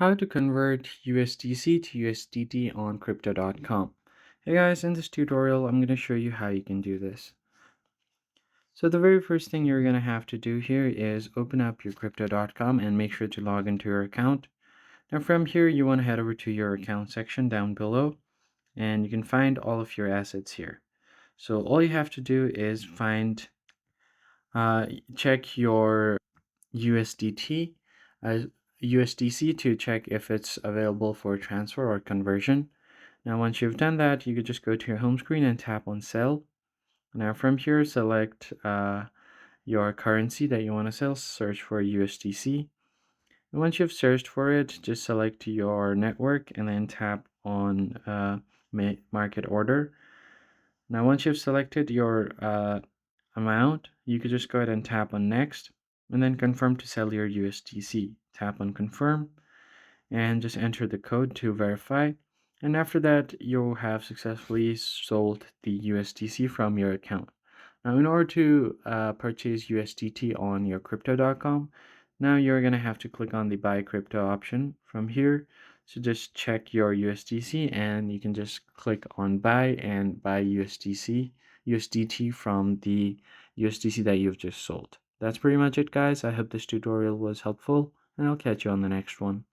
How to convert USDC to USDT on crypto.com. Hey guys, in this tutorial, I'm going to show you how you can do this. So the very first thing you're going to have to do here is open up your crypto.com and make sure to log into your account. Now from here, you want to head over to your account section down below and you can find all of your assets here. So all you have to do is uh, check your USDT, USDC to check if it's available for transfer or conversion. Now, once you've done that, you could just go to your home screen and tap on sell. Now, from here, select your currency that you want to sell, search for USDC. And once you've searched for it, just select your network and then tap on market order. Now, once you've selected your amount, you could just go ahead and tap on next and then confirm to sell your USDC. Tap on confirm and just enter the code to verify. And after that, you'll have successfully sold the USDC from your account. Now, in order to purchase USDT on your crypto.com, now you're going to have to click on the buy crypto option from here. So just check your USDC and you can just click on buy and buy USDT from the USDC that you've just sold. That's pretty much it, guys. I hope this tutorial was helpful and I'll catch you on the next one.